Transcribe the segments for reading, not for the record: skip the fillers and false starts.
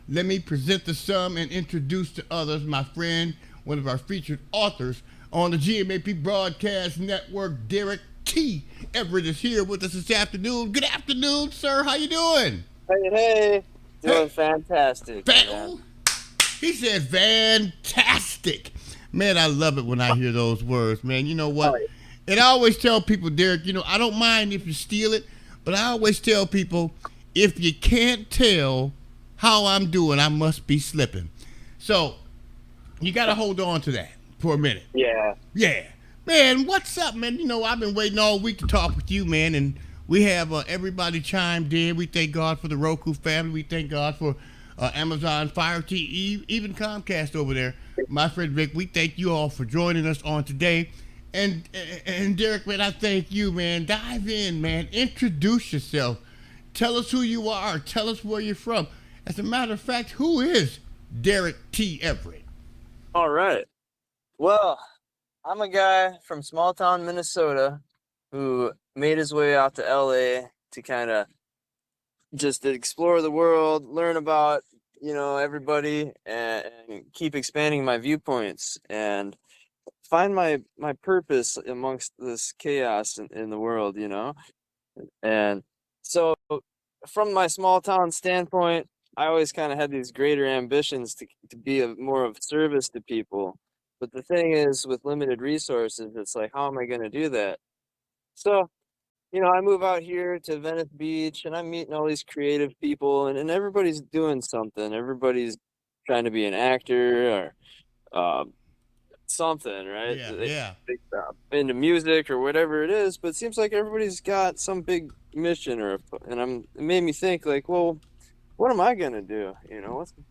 let me present to some and introduce to others my friend, one of our featured authors on the GMAP Broadcast Network, Derik T. Everett is here with us this afternoon. Good afternoon, sir. How you doing? Hey, hey, Hey, doing fantastic, man. Ooh, he said fantastic. Man, I love it when I hear those words, man. You know what? Oh, yeah. And I always tell people, Derek, I don't mind if you steal it, but I always tell people if you can't tell how I'm doing, I must be slipping. So you got to hold on to that for a minute. Yeah. Yeah. Man, what's up, man? I've been waiting all week to talk with you, man, and we have everybody chimed in. We thank God for the Roku family. We thank God for Amazon Fire TV, even Comcast over there. My friend Rick, we thank you all for joining us on today. And Derek, man, I thank you, man. Dive in, man. Introduce yourself. Tell us who you are. Tell us where you're from. As a matter of fact, who is Derek T. Everett? All right. Well, I'm a guy from small town Minnesota who made his way out to LA to kind of just explore the world, learn about, everybody and keep expanding my viewpoints and find my purpose amongst this chaos in the world. And so, from my small town standpoint, I always kind of had these greater ambitions to be more of service to people. But the thing is, with limited resources, it's like, how am I going to do that? So, I move out here to Venice Beach and I'm meeting all these creative people, and everybody's doing something. Everybody's trying to be an actor or something, right? Yeah, yeah. Into music or whatever it is, but it seems like everybody's got some big mission and it made me think like, well, what am I gonna do?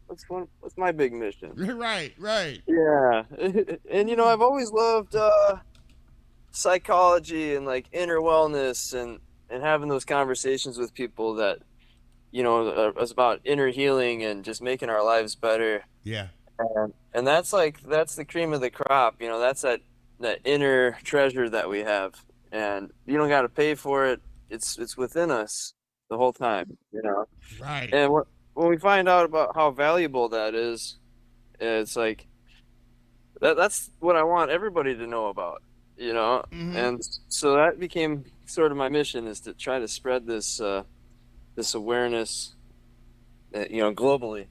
What's my big mission? Right, right. Yeah, and I've always loved psychology and like inner wellness and having those conversations with people that is about inner healing and just making our lives better. Yeah. And that's the cream of the crop. That's that inner treasure that we have, and you don't got to pay for it. It's within us the whole time. Right. And when we find out about how valuable that is, it's like that's what I want everybody to know about. Mm-hmm. And so that became sort of my mission, is to try to spread this awareness, globally.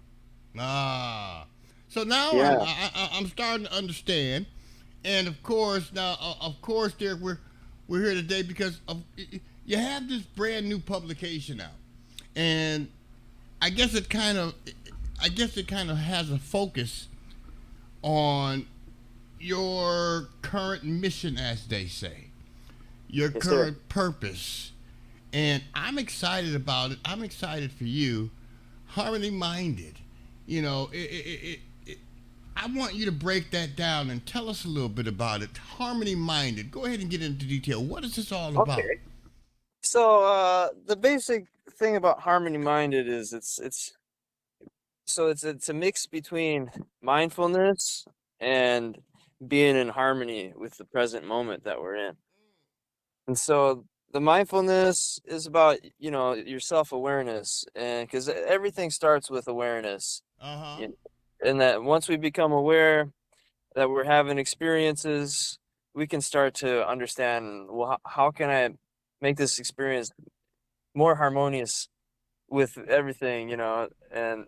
Ah. So now Yeah. I'm starting to understand, and of course now of course, Derek, we're here today because of you have this brand new publication out, and I guess it kind of I guess it kind of has a focus on your current mission, as they say, your Yes, sir. current purpose, and I'm excited about it. I'm excited for you, harmony minded. You know, I want you to break that down and tell us a little bit about it. Harmony minded. Go ahead and get into detail. What is this all about? Okay. So the basic thing about harmony minded is it's a mix between mindfulness and being in harmony with the present moment that we're in. And so the mindfulness is about, your self-awareness, and because everything starts with awareness. Uh huh. you- and that once we become aware that we're having experiences, we can start to understand, well, how can I make this experience more harmonious with everything, and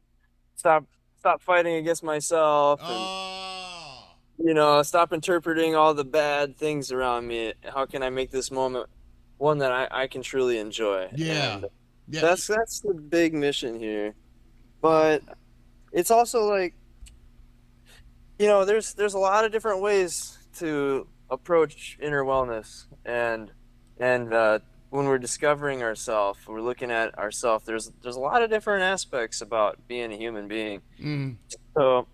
stop stop fighting against myself, and Oh. stop interpreting all the bad things around me. How can I make this moment one that I can truly enjoy? Yeah. And Yeah. that's the big mission here. Uh, But it's also like, there's a lot of different ways to approach inner wellness, and when we're discovering ourselves, we're looking at ourselves. There's a lot of different aspects about being a human being. mm, So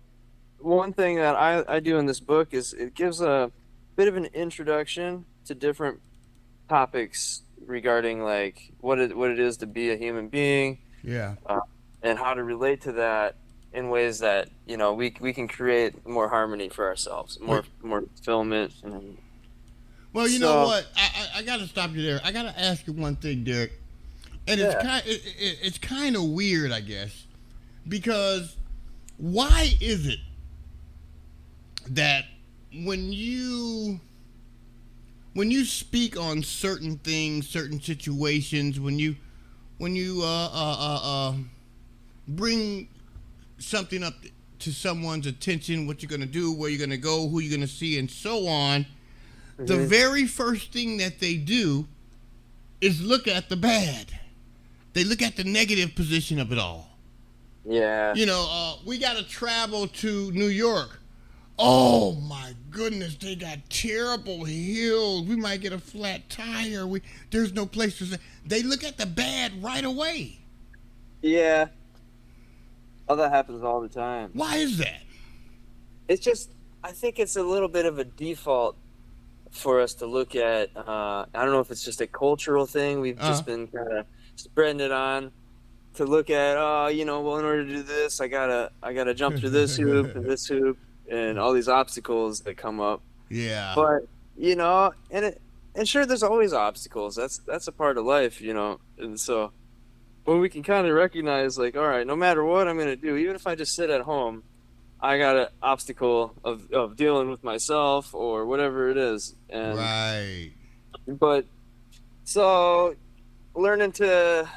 one thing that I do in this book is it gives a bit of an introduction to different topics regarding like what it is to be a human being, yeah. uh, and how to relate to that in ways that we can create more harmony for ourselves, Well, more fulfillment. And well, you know so what? I got to stop you there. I got to ask you one thing, Derek. And yeah. it's kind of weird, I guess, Because why is it that when you when you speak on certain things, certain situations, when you bring something up to someone's attention, what you're gonna do, where you're gonna go, who you're gonna see, and so on, the Hmm. very first thing that they do is look at the bad. They look at the negative position of it all. Yeah. We got to travel to New York. Oh my goodness, they got terrible hills. We might get a flat tire. There's no place to say. They look at the bad right away. Yeah. Oh, that happens all the time. Why is that? It's just, I think it's a little bit of a default for us to look at. I don't know if it's just a cultural thing. We've Uh, just been kind of spreading it on to look at. Oh, well, in order to do this, I gotta jump through this hoop and this hoop and all these obstacles that come up. yeah, But and sure, there's always obstacles. That's a part of life, and so. When we can kind of recognize, like, all right, no matter what I'm going to do, even if I just sit at home, I got an obstacle of dealing with myself or whatever it is. right. But so learning to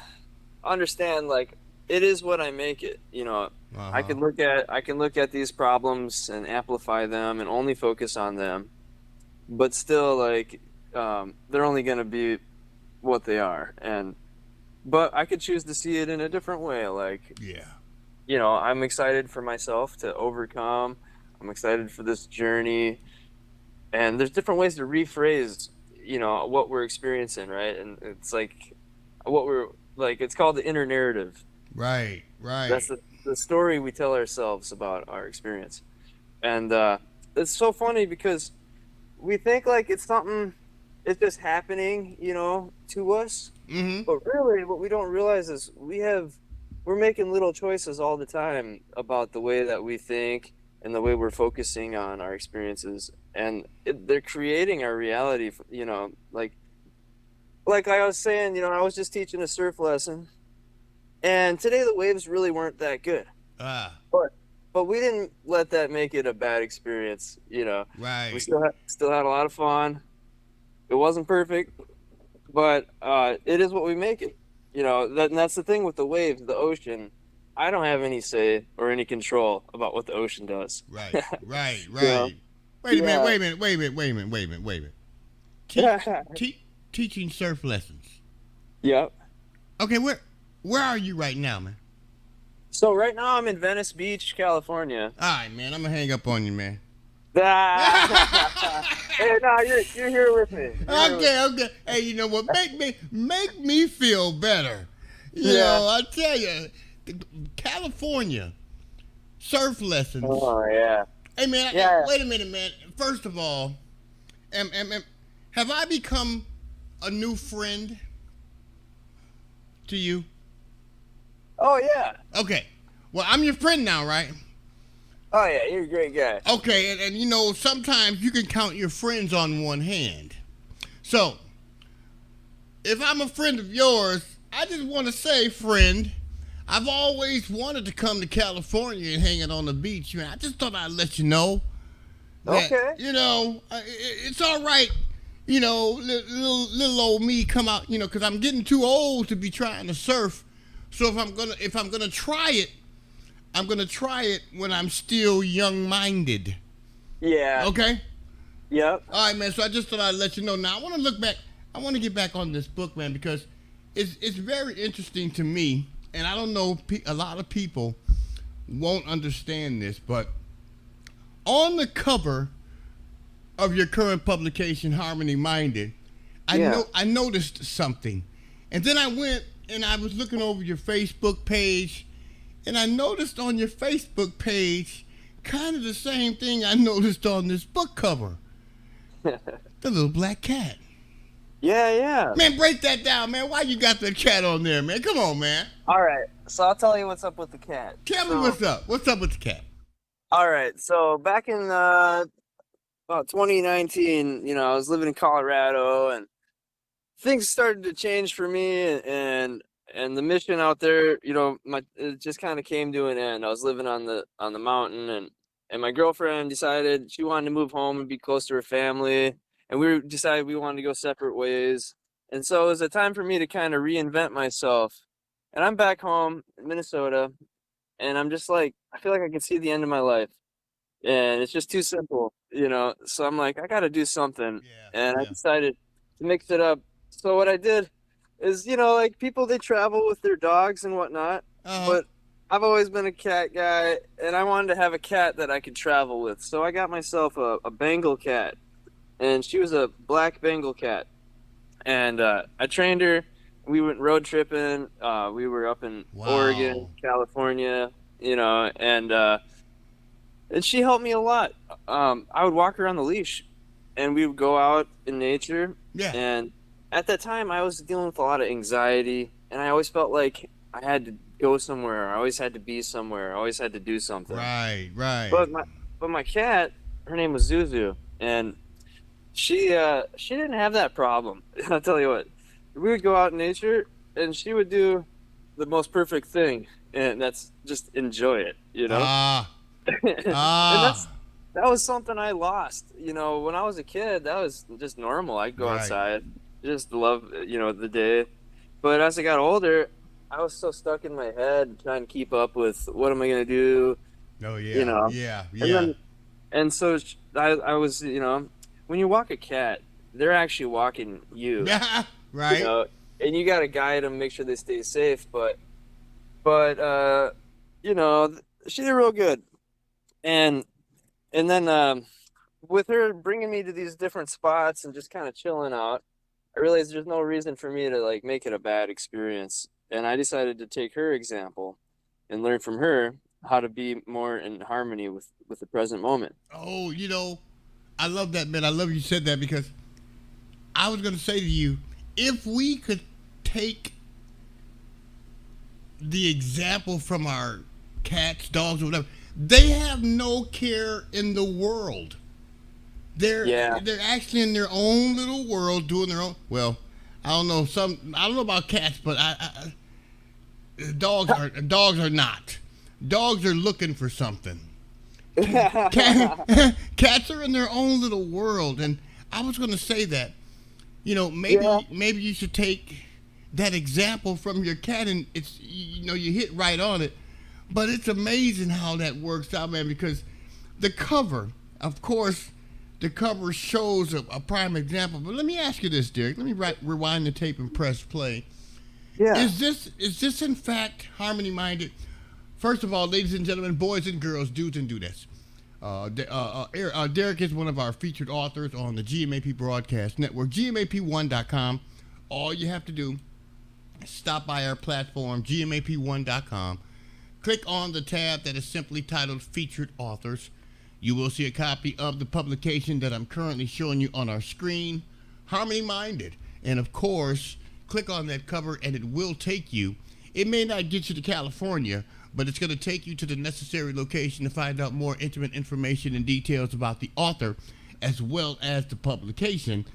understand, like, it is what I make it. Uh I huh. can look at these problems and amplify them and only focus on them, but still, like, they're only going to be what they are. But I could choose to see it in a different way. Like, Yeah. I'm excited for myself to overcome. I'm excited for this journey. And there's different ways to rephrase, what we're experiencing, right? And it's like what we're like, it's called the inner narrative. Right. That's Right. the story we tell ourselves about our experience. And it's so funny because we think like it's just happening, to us. Mm-hmm. But really, what we don't realize is we're making little choices all the time about the way that we think and the way we're focusing on our experiences, and they're creating our reality. Like I was saying, I was just teaching a surf lesson, and today the waves really weren't that good, Ah. but we didn't let that make it a bad experience. We Right. still had a lot of fun. It wasn't perfect, but it is what we make it. And that's the thing with the waves, the ocean. I don't have any say or any control about what the ocean does. Right. Right. You know? Right. Wait a minute. Yeah. Wait a minute. Wait a minute. Wait a minute. Wait a minute. Wait a minute. Teach. Teaching surf lessons. Yep. Okay. Where are you right now, man? So right now I'm in Venice Beach, California. All right, man. I'm gonna hang up on you, man. Ah. Hey, no, you're here with me. You're here with Okay, okay. Hey, you know what? Make me feel better. me. Yeah. I tell you, California surf lessons. Oh yeah. Hey, man. Yeah. Wait a minute, man. First of all, have I become a new friend to you? Oh yeah. Okay. Well, I'm your friend now, right? Oh yeah. You're a great guy. Okay, and sometimes you can count your friends on one hand. So, if I'm a friend of yours, I just want to say, friend, I've always wanted to come to California and hang out on the beach, man. I just thought I'd let you know that, Okay. it's all right, little old me come out, because I'm getting too old to be trying to surf. So if I'm gonna try it, I'm gonna try it when I'm still young-minded. Yeah. Okay. Yep. All right, man. So I just thought I'd let you know. Now I want to look back. I want to get back on this book, man, because it's very interesting to me, and I don't know, a lot of people won't understand this, but on the cover of your current publication, Harmony Minded, Yeah. I noticed something, and then I went and I was looking over your Facebook page, and I noticed on your Facebook page kind of the same thing I noticed on this book cover. The little black cat. Yeah. Yeah. Man, break that down, man. Why you got the cat on there, man? Come on, man. All right. So I'll tell you what's up with the cat. Tell me So, what's up. What's up with the cat? all right. So back in about 2019, I was living in Colorado and things started to change for me, and and the mission out there, it just kind of came to an end. I was living on the mountain, and my girlfriend decided she wanted to move home and be close to her family, and decided we wanted to go separate ways. And so it was a time for me to kind of reinvent myself. And I'm back home in Minnesota, and I'm just like, I feel like I can see the end of my life, and it's just too simple, So I'm like, I got to do something, Yeah, and I yeah. decided to mix it up. So what I did is, like people, they travel with their dogs and whatnot, Uh huh. but I've always been a cat guy, and I wanted to have a cat that I could travel with. So I got myself a Bengal cat, and she was a black Bengal cat, and I trained her. We went road tripping. We were up in Oregon, Wow. California, and she helped me a lot. I would walk her on the leash, and we would go out in nature. Yeah. And at that time, I was dealing with a lot of anxiety, and I always felt like I had to go somewhere. I always had to be somewhere. I always had to do something. Right. Right. But my cat, her name was Zuzu, and she didn't have that problem. I'll tell you what, we would go out in nature, and she would do the most perfect thing, and that's just enjoy it. Ah. And Ah. that was something I lost. When I was a kid, that was just normal. I'd go Right. outside, just love, the day. But as I got older, I was so stuck in my head trying to keep up with what am I gonna do, Oh you yeah. know. Yeah. And Yeah. then and so I was, when you walk a cat, they're actually walking you, Yeah. you Right. know, and you got to guide them, make sure they stay safe. But she did real good. And and then with her bringing me to these different spots and just kind of chilling out, I realized there's no reason for me to like make it a bad experience. And I decided to take her example and learn from her how to be more in harmony with the present moment. Oh, I love that, man. I love you said that because I was going to say to you, if we could take the example from our cats, dogs, or whatever, they have no care in the world. They're Yeah. they're actually in their own little world, doing their own. Well, I don't know some. I don't know about cats, but dogs are not. Dogs are looking for something. Cats are in their own little world, and I was going to say that. Yeah. Maybe you should take that example from your cat, and you hit right on it. But it's amazing how that works out, man. Because the cover, of course, the cover shows a prime example. But let me ask you this, Derek. Let me rewind the tape and press play. Yeah. Is this in fact harmony minded? First of all, ladies and gentlemen, boys and girls, dudes and dudettes. Derik is one of our featured authors on the GMAP Broadcast Network, GMAP1.com. All you have to do is stop by our platform, GMAP1.com. Click on the tab that is simply titled Featured Authors. You will see a copy of the publication that I'm currently showing you on our screen, Harmony Minded. And of course, click on that cover and it will take you. It may not get you to California, but it's going to take you to the necessary location to find out more intimate information and details about the author as well as the publication.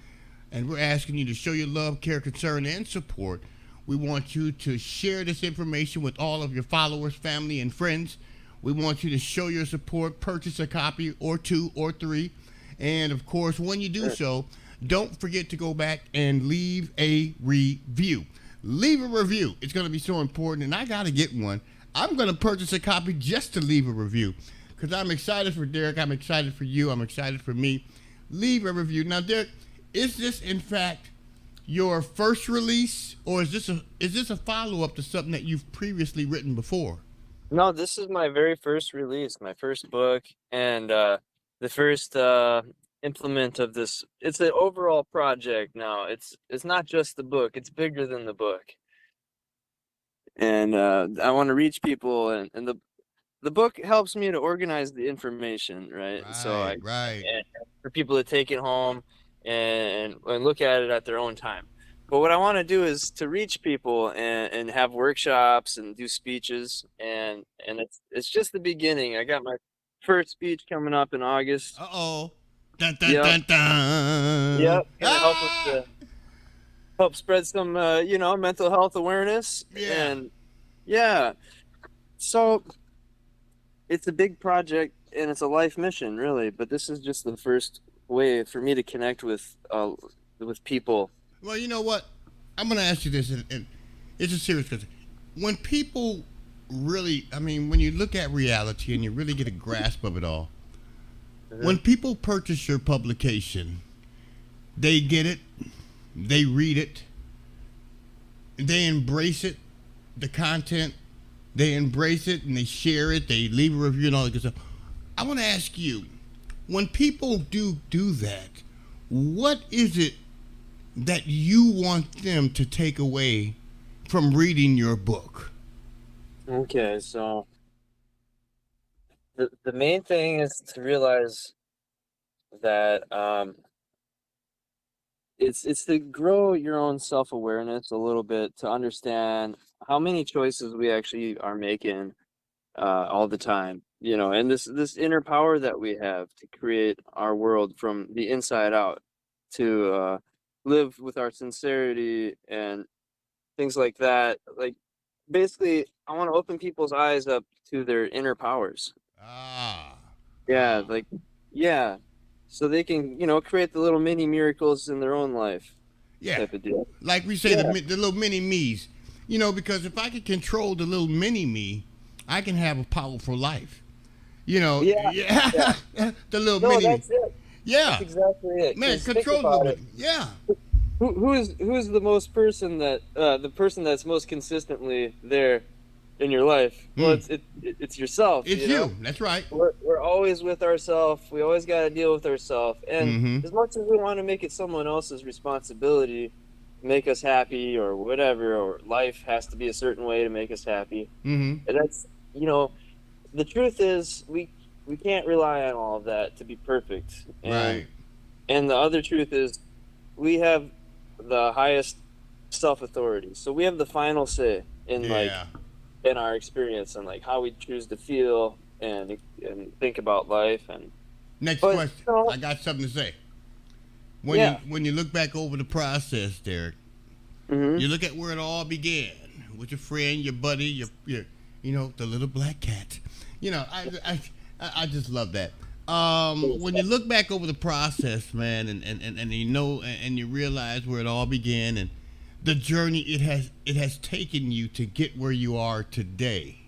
And we're asking you to show your love, care, concern, and support. We want you to share this information with all of your followers, family, and friends. We want you to show your support, purchase a copy or two or three. And of course, when you do Sure. so, don't forget to go back and leave a review. Leave a review. It's going to be so important, and I got to get one. I'm going to purchase a copy just to leave a review because I'm excited for Derik. I'm excited for you. I'm excited for me. Leave a review. Now, Derik, is this in fact your first release, or is this a follow up to something that you've previously written before? No, this is my very first release, my first book, and the first implement of this. It's an overall project now. It's not just the book. It's bigger than the book. And I want to reach people, and the book helps me to organize the information, right? So Right, right. and for people to take it home and look at it at their own time. But what I want to do is to reach people and have workshops and do speeches, and it's just the beginning. I got my first speech coming up in August. Uh oh. Dun dun Yep, dun dun. yep, gonna help with Ah! the help spread some mental health awareness. Yeah. And yeah, so it's a big project and it's a life mission, really. But this is just the first way for me to connect with people. Well, you know what? I'm going to ask you this, and it's a serious question. When people really, I mean, when you look at reality and you really get a grasp of it all, Mhm. when people purchase your publication, they get it, they read it, they embrace it, the content, they embrace it, and they share it, they leave a review and all that good stuff. I want to ask you, when people do that, what is it that you want them to take away from reading your book? Okay, so the main thing is to realize that it's to grow your own self-awareness a little bit, to understand how many choices we actually are making all the time, and this inner power that we have to create our world from the inside out, to live with our sincerity and things like that. Like, basically, I want to open people's eyes up to their inner powers. Ah, Yeah, ah, like, yeah, so they can, create the little mini miracles in their own life, yeah. type of deal. Like we say, Yeah, the little mini me's. You know, because if I can control the little mini me, I can have a powerful life. You know, yeah, yeah. yeah, the little No, mini me. that's it. That's Yeah, exactly it. man, Because think control the little about it. bit. Yeah. Who's the most person that the person that's most consistently there in your life? Well, Hmm. it's yourself. It's you. That's right. We're always with ourselves. We always got to deal with ourselves. And Mm-hmm. as much as we want to make it someone else's responsibility to make us happy or whatever, or life has to be a certain way to make us happy. Mm-hmm. And that's, you know, the truth is we can't rely on all of that to be perfect. Right. And the other truth is we have the highest self authority. So we have the final say in, Yeah. in our experience, and like how we choose to feel and think about life. And Next but question. I got something to say. yeah. When you look back over the process, Derek, Hmm. you look at where it all began with your friend, your buddy, your the little black cat. You know, I just love that. When you look back over the process, man, and you know and you realize where it all began and the journey it has taken you to get where you are today.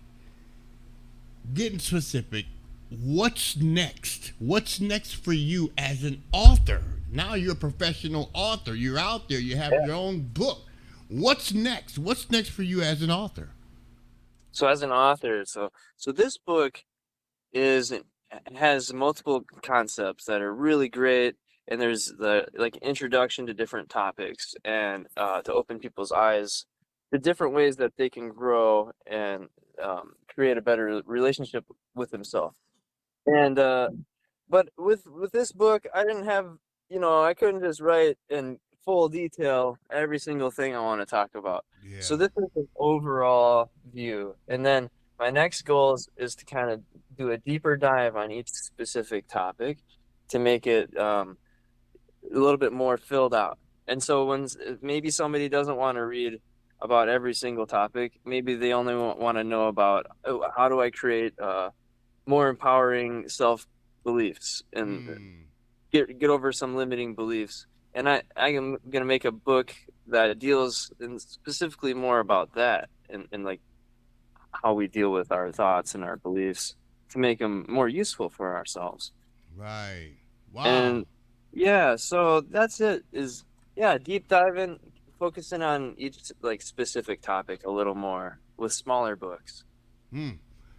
Getting specific, what's next? What's next for you as an author? Now you're a professional author. You're out there. You have Yeah. your own book. What's next? What's next for you as an author? So as an author, so this book is has multiple concepts that are really great, and there's the like introduction to different topics, and to open people's eyes to different ways that they can grow and create a better relationship with themselves. And but with this book, I didn't have, I couldn't just write in full detail every single thing I want to talk about. So Yeah. this is an overall view. And then my next goal is to kind of do a deeper dive on each specific topic to make it a little bit more filled out. And so maybe somebody doesn't want to read about every single topic, maybe they only want to know about, oh, how do I create more empowering self beliefs and Hmm. get over some limiting beliefs. And I am gonna make a book that deals specifically more about that, and like how we deal with our thoughts and our beliefs to make them more useful for ourselves. Right. Wow. And yeah, so that's it. Is Yeah, deep diving, focusing on each like specific topic a little more with smaller books. Hmm.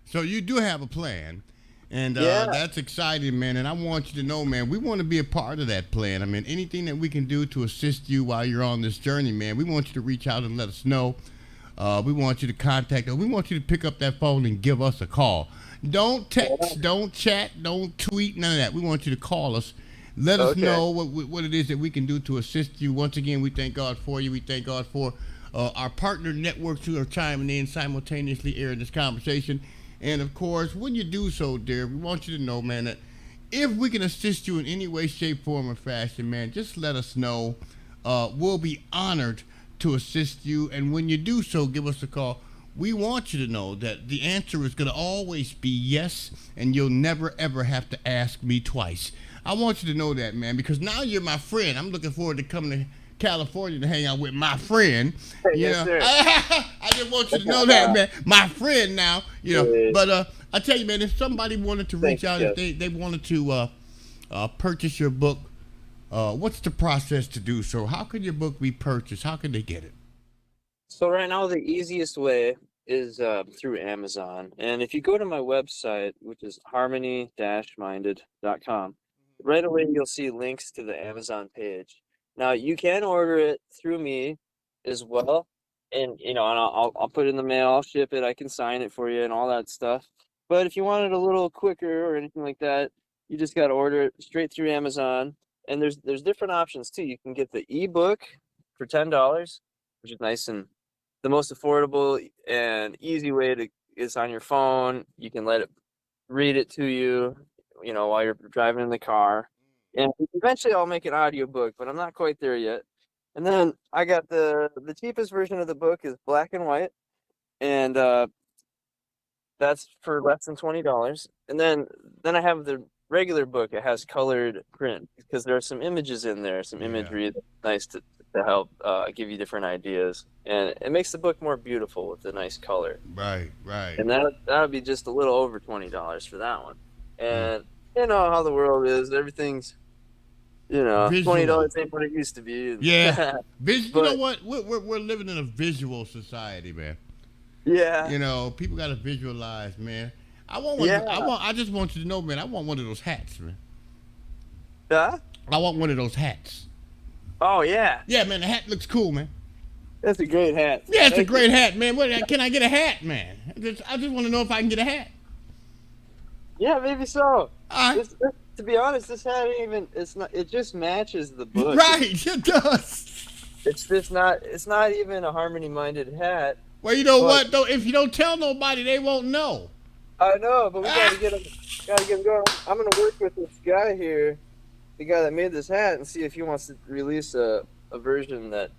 So you do have a plan, and Yeah. that's exciting, man. And I want you to know, man, we want to be a part of that plan. I mean, anything that we can do to assist you while you're on this journey, man, we want you to reach out and let us know. We want you to contact us. We want you to pick up that phone and give us a call. Don't text, don't chat, don't tweet, none of that. We want you to call us. Let us Okay. know what it is that we can do to assist you. Once again, we thank God for you. We thank God for our partner networks who are chiming in simultaneously airing this conversation. And of course, when you do so, dear, we want you to know, man, that if we can assist you in any way, shape, form, or fashion, man, just let us know. we'll be honored to assist you. And when you do so, give us a call. We want you to know that the answer is going to always be yes, and you'll never ever have to ask me twice. I want you to know that, man, because now you're my friend. I'm looking forward to coming to California to hang out with my friend. You Yes, know, sir. I just want you to know that, man, my friend now. You know, Yes. but I tell you, man, if somebody wanted to reach Thanks, out, if Jeff. they wanted to purchase your book, what's the process to do so? How can your book be purchased? How can they get it? So right now, the easiest way is through Amazon. And if you go to my website, which is harmony-minded.com, right away you'll see links to the Amazon page. Now you can order it through me as well, and and I'll put it in the mail, I'll ship it, I can sign it for you and all that stuff. But if you want it a little quicker or anything like that, you just got to order it straight through Amazon. And there's different options too. You can get the ebook for $10, which is nice and the most affordable and easy way to is on your phone. You can let it read it to you, while you're driving in the car. And eventually I'll make an audiobook, but I'm not quite there yet. And then I got the cheapest version of the book is black and white, and that's for less than $20. And then I have the regular book. It has colored print because there are some images in there, some Yeah. imagery that's nice to help give you different ideas, and it makes the book more beautiful with the nice color. Right, right. And that would be just a little over $20 for that one. Mm. And you know how the world is; everything's $20 Visual. ain't what it used to be. Yeah. You know But what? We're living in a visual society, man. yeah, You know, people got to visualize, man. I want one. yeah, I just want you to know, man. I want one of those hats, man. yeah. I want one of those hats. Oh yeah, Yeah, man. The hat looks cool, man. that's a great hat. Yeah, it's a Thank you. great hat, man. What can I get a hat, man? I just want to know if I can get a hat. Yeah, maybe so. All right. To be honest, this hat ain't even. It's not. It just matches the book. Right, it does. It's just not. It's not even a harmony-minded hat. Well, you know But what though? If you don't tell nobody, they won't know. I know. But we got to Ah! get him. Got to get him going. I'm gonna work with this guy here, the guy that made this hat, and see if he wants to release a version that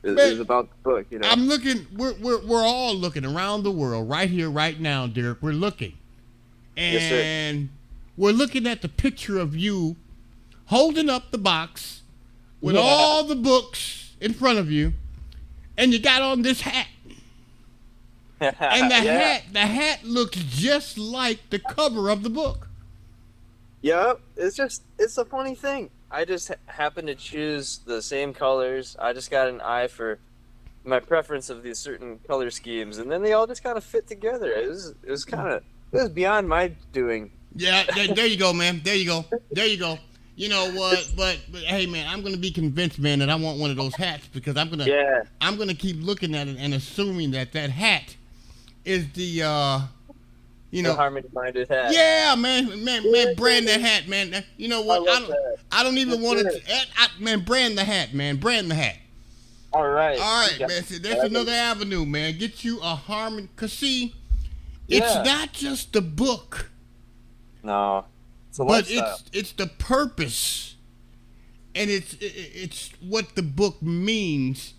is Man, about the book. I'm looking. We're all looking around the world, right here, right now, Derek. We're looking, Yes, sir. and we're looking at the picture of you holding up the box with Yeah. all the books in front of you, and you got on this hat. And Yeah. the hat looks just like the cover of the book. Yep. It's a funny thing. I just happen to choose the same colors. I just got an eye for my preference of these certain color schemes, and then they all just kind of fit together. It was beyond my doing. Yeah, there you go, man. There you go. There you go. You know what? But hey, man, I'm gonna be convinced, man, that I want one of those hats because Yeah. I'm gonna keep looking at it and assuming that hat is the you The know. harmony-minded hat. Yeah, man, brand the hat, man. You know I what? love that. I don't even That's want good. to. Man, brand the hat, man. Brand the hat. All right. All right, Yeah. man. See, that's another avenue, man. Get you a harmony. Cause see, it's Yeah. not just the book, No. It's a but lifestyle. it's the purpose, and it's what the book means,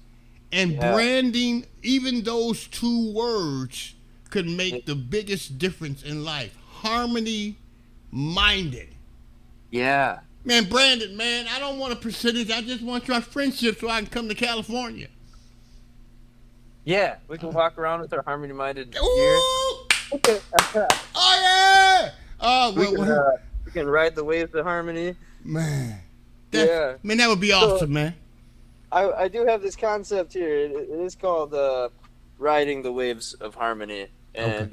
and Yeah. branding. Even those two words could make the biggest difference in life. Harmony minded. Yeah. Man, Brandon, man, I don't want a percentage. I just want your friendship so I can come to California. Yeah. We can walk around with our harmony-minded gear. Ooh! Oh, yeah! Oh, We can ride the waves of harmony. man. Yeah. Man, that would be awesome, man. I do have this concept here. It is called riding the waves of harmony and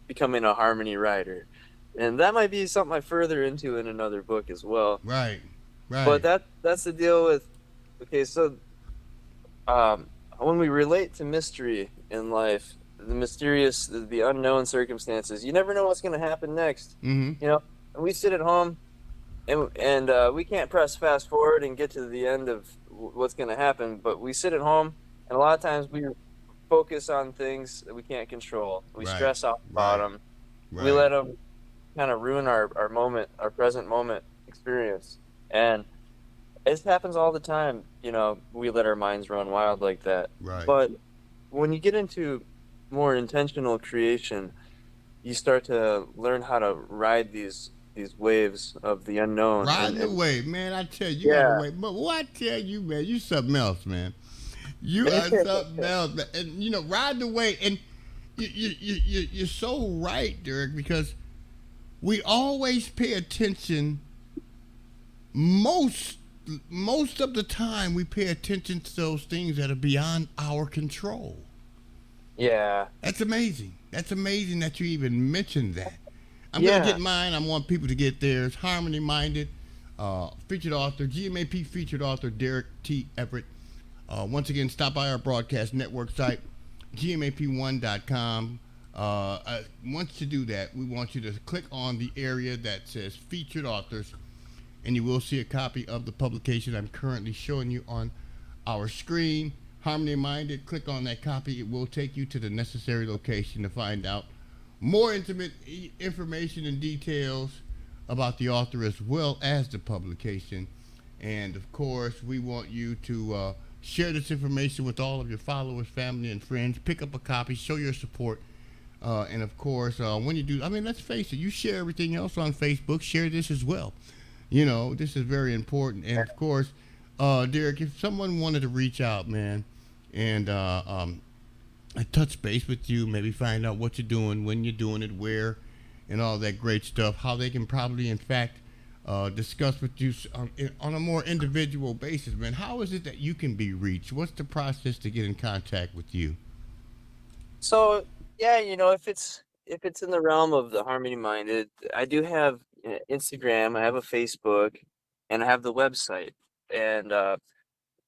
becoming a harmony rider, and that might be something I further into in another book as well. Right, right. But that's the deal with. Okay, so when we relate to mystery in life, the mysterious, the unknown circumstances, you never know what's going to happen next. Mm-hmm. And we sit at home and we can't press fast forward and get to the end of what's going to happen, but we sit at home and a lot of times we focus on things that we can't control. We Right. stress out about them. Right. We let them kind of ruin our moment, our present moment experience. And It happens all the time. We let our minds run wild like that. Right. But when you get into more intentional creation, you start to learn how to ride these waves of the unknown. and Riding the and wave, man. I tell you, you got to yeah, wait. But what I tell you, man, you something else, man. You are something else, man. And ride the wave. And you're so right, Derek, because we always pay attention. Most most of the time, we pay attention to those things that are beyond our control. yeah, That's amazing. That's amazing that you even mentioned that. I'm gonna yeah. get mine. I want people to get theirs. Harmony Minded, featured author, GMAP featured author Derik T. Everett. Once again, stop by our broadcast network site, gmap1.com. Once you do that, we want you to click on the area that says featured authors, and you will see a copy of the publication I'm currently showing you on our screen. Harmony Minded, click on that copy. It will take you to the necessary location to find out more intimate information and details about the author as well as the publication. And of course, we want you to share this information with all of your followers, family, and friends. Pick up a copy, show your support. And of course, when you do, I mean, let's face it, you share everything else on Facebook, share this as well. This is very important. And of course, Derik, if someone wanted to reach out, man, and touch base with you, maybe find out what you're doing, when you're doing it, where, and all that great stuff, how they can probably, in fact, discuss with you on a more individual basis, man. How is it that you can be reached? What's the process to get in contact with you? So yeah, if it's in the realm of the harmony minded, I do have Instagram, I have a Facebook, and I have the website, and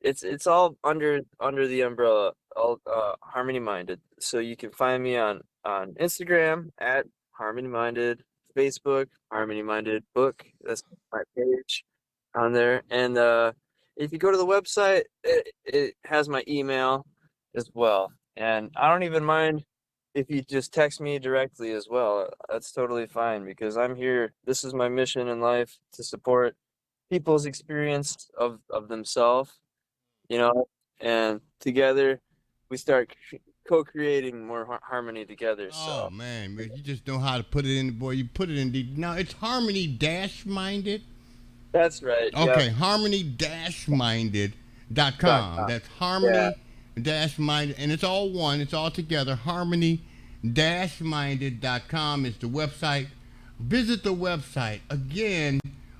it's all under the umbrella, all harmony minded. So you can find me on Instagram at harmony minded, Facebook harmony minded book. That's my page on there, and if you go to the website, it has my email as well. And I don't even mind if you just text me directly as well. That's totally fine because I'm here. This is my mission in life, to support people's experience of themselves, you know, and together we start co-creating more harmony together. Oh So man, you just know how to put it in, boy. You put it in the now. It's harmony dash minded. that's right. Yep. Okay, Dot harmony-minded.com. com. That's Yeah. harmony-minded, and it's all one, it's all together. Harmony-minded.com is the website. Visit the website. Again,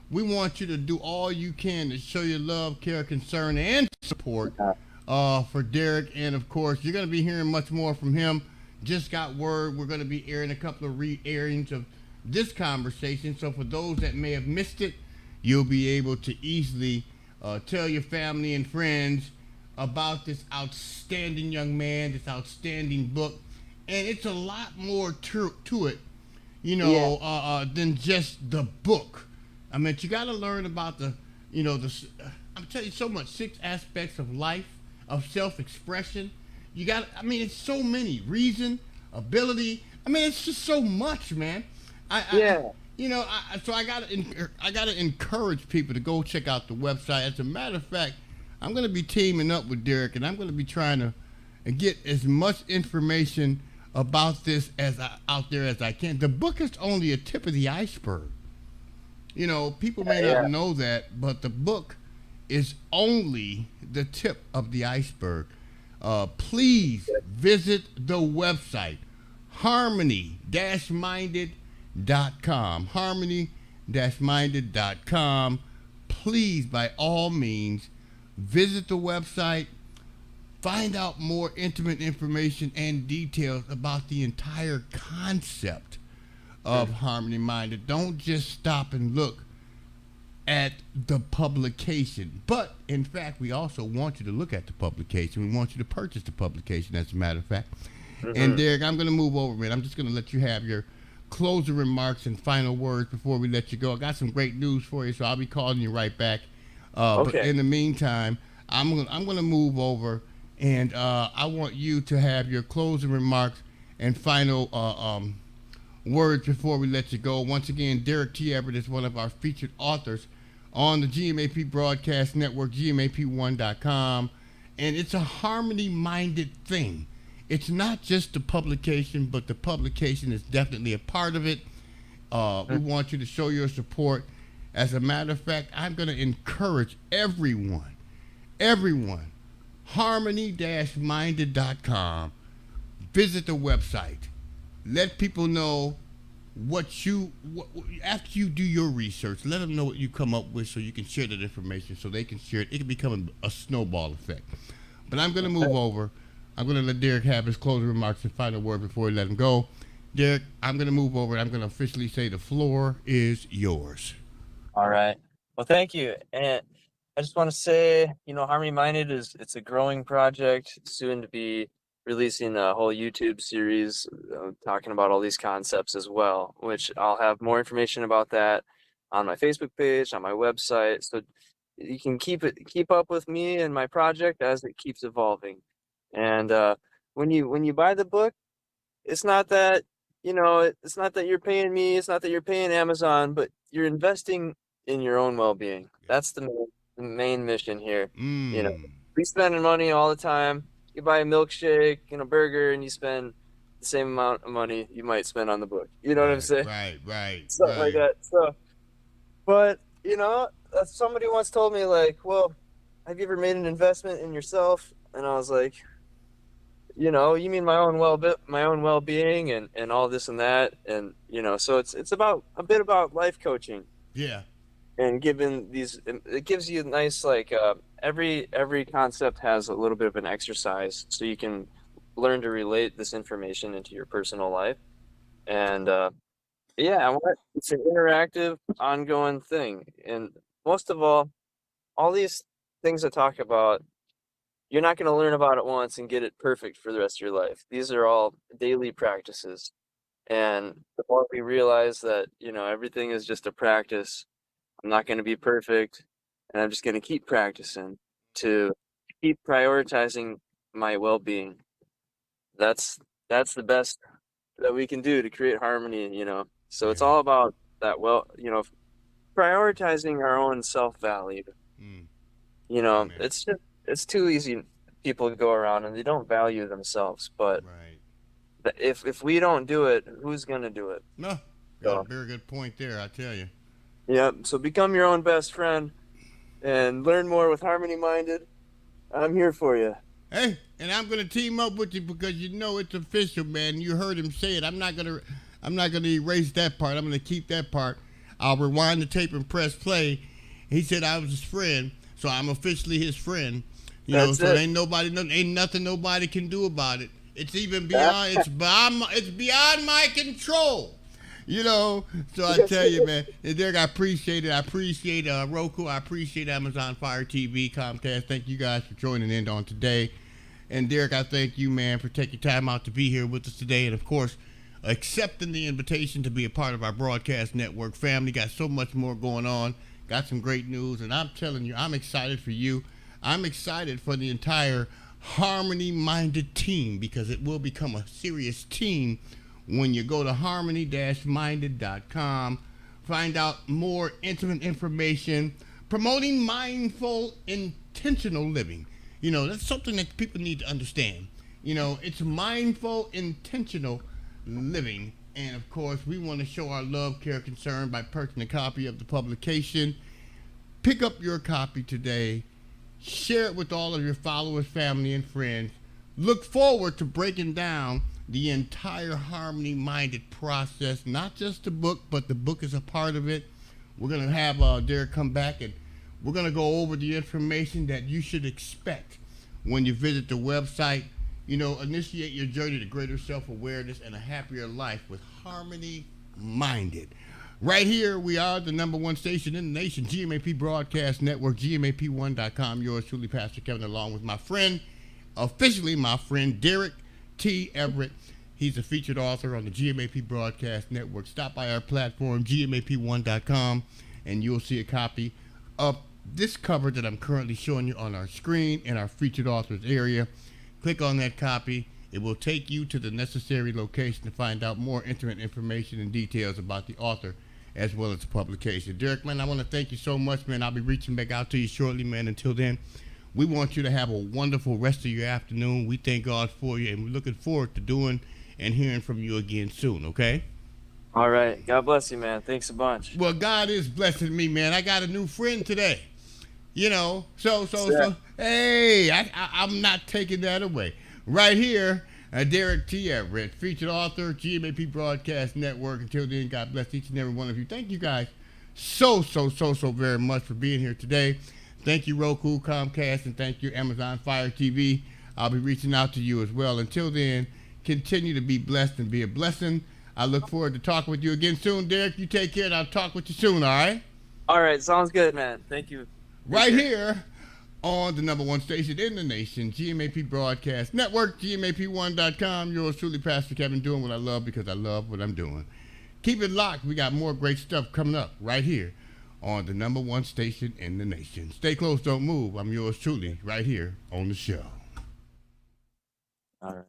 we want you to do all you can to show your love, care, concern, and support for Derik. And of course, you're going to be hearing much more from him. Just got word we're going to be airing a couple of re-airings of this conversation. So for those that may have missed it, you'll be able to easily tell your family and friends about this outstanding young man, this outstanding book. And it's a lot more to it, Yeah. than just the book. I mean, you got to learn about I'm telling you so much, 6 aspects of life, of self-expression. I mean, it's so many. Reason, ability. I mean, it's just so much, man. I Yeah. so I gotta encourage people to go check out the website. As a matter of fact, I'm gonna be teaming up with Derik, and I'm gonna be trying to get as much information about this out there as I can. The book is only a tip of the iceberg. People may not Yeah. know that, but the book is only the tip of the iceberg. Please visit the website, harmony-minded.com. Harmony-minded.com. Please, by all means, visit the website. Find out more intimate information and details about the entire concept of Harmony Minded. Don't just stop and look at the publication. But in fact, we also want you to look at the publication. We want you to purchase the publication, as a matter of fact. And Hmm. Derek, I'm going to move over, man. I'm just going to let you have your closing remarks and final words before we let you go. I got some great news for you, so I'll be calling you right back. But Okay. in the meantime, I'm gonna move over, and I want you to have your closing remarks and final words before we let you go. Once again, Derik T. Everett is one of our featured authors on the GMAP Broadcast Network, GMAP1.com. And it's a harmony-minded thing. It's not just the publication, but the publication is definitely a part of it. We want you to show your support. As a matter of fact, I'm going to encourage everyone, harmony-minded.com. Visit the website. Let people know after you do your research, let them know what you come up with so you can share that information so they can share it. It can become a snowball effect. But I'm going to move over. I'm going to let Derik have his closing remarks and final word before we let him go. Derik, I'm going to move over. I'm going to officially say the floor is yours. All right. Well, thank you. And I just want to say, Harmony Minded it's a growing project, soon to be releasing a whole YouTube series talking about all these concepts as well, which I'll have more information about that on my Facebook page, on my website. So you can keep up with me and my project as it keeps evolving. And when you buy the book, it's not that, it's not that you're paying me, it's not that you're paying Amazon, but you're investing in your own well-being. That's the main mission here. We spending money all the time. You buy a milkshake and a burger and you spend the same amount of money you might spend on the book. You know what I'm saying? Right. Something like that. So, but somebody once told me, like, well, have you ever made an investment in yourself? And I was like, you mean my own well-being and all this and that. And, so it's about a bit about life coaching. Yeah. And it gives you nice, like, every concept has a little bit of an exercise so you can learn to relate this information into your personal life. And it's an interactive, ongoing thing. And most of all these things I talk about, you're not going to learn about it once and get it perfect for the rest of your life. These are all daily practices. And the more we realize that, everything is just a practice, I'm not going to be perfect, and I'm just going to keep practicing to keep prioritizing my well-being. That's the best that we can do to create harmony, So it's all about that, prioritizing our own self-value. It's too easy. People go around and they don't value themselves, but if we don't do it, who's going to do it? No, got a very good point there, I tell you. Yeah, so become your own best friend and learn more with Harmony Minded. I'm here for you. Hey, and I'm gonna team up with you because it's official, man. You heard him say it. I'm not gonna erase that part. I'm gonna keep that part. I'll rewind the tape and press play. He said I was his friend, so I'm officially his friend. Ain't nothing nobody can do about it. It's even beyond. It's beyond my control. So I tell you, man, Derik, I appreciate it. I appreciate Roku. I appreciate Amazon Fire TV, Comcast. Thank you guys for joining in on today. And Derik, I thank you, man, for taking time out to be here with us today. And, of course, accepting the invitation to be a part of our broadcast network family. Got so much more going on. Got some great news. And I'm telling you, I'm excited for you. I'm excited for the entire harmony-minded team because it will become a serious team when you go to harmony-minded.com, find out more intimate information promoting mindful, intentional living. That's something that people need to understand. It's mindful, intentional living. And, of course, we want to show our love, care, concern by purchasing a copy of the publication. Pick up your copy today. Share it with all of your followers, family, and friends. Look forward to breaking down the entire harmony-minded process, not just the book, but the book is a part of it. We're going to have Derik come back, and we're going to go over the information that you should expect when you visit the website. Initiate your journey to greater self-awareness and a happier life with Harmony-Minded. Right here, we are the number one station in the nation, GMAP Broadcast Network, GMAP1.com. Yours truly, Pastor Kevin, along with my friend, officially my friend, Derik T. Everett. He's a featured author on the GMAP Broadcast Network. Stop by our platform, GMAP1.com, and you'll see a copy of this cover that I'm currently showing you on our screen in our featured authors area. Click on that copy. It will take you to the necessary location to find out more intimate information and details about the author as well as the publication. Derik, man, I want to thank you so much, man. I'll be reaching back out to you shortly, man. Until then, we want you to have a wonderful rest of your afternoon. We thank God for you, and we're looking forward to doing and hearing from you again soon, okay? All right. God bless you, man. Thanks a bunch. Well, God is blessing me, man. I got a new friend today. You know, so, hey, I'm not taking that away. Right here, Derik T. Everett, featured author, GMAP Broadcast Network. Until then, God bless each and every one of you. Thank you guys so very much for being here today. Thank you, Roku, Comcast, and thank you, Amazon Fire TV. I'll be reaching out to you as well. Until then, continue to be blessed and be a blessing. I look forward to talking with you again soon. Derik, you take care, and I'll talk with you soon, all right? All right. Sounds good, man. Thank you. Right here on the number one station in the nation, GMAP Broadcast Network, GMAP1.com. Yours truly, Pastor Kevin, doing what I love because I love what I'm doing. Keep it locked. We got more great stuff coming up right here on the number one station in the nation. Stay close, don't move. I'm yours truly right here on the show. All right.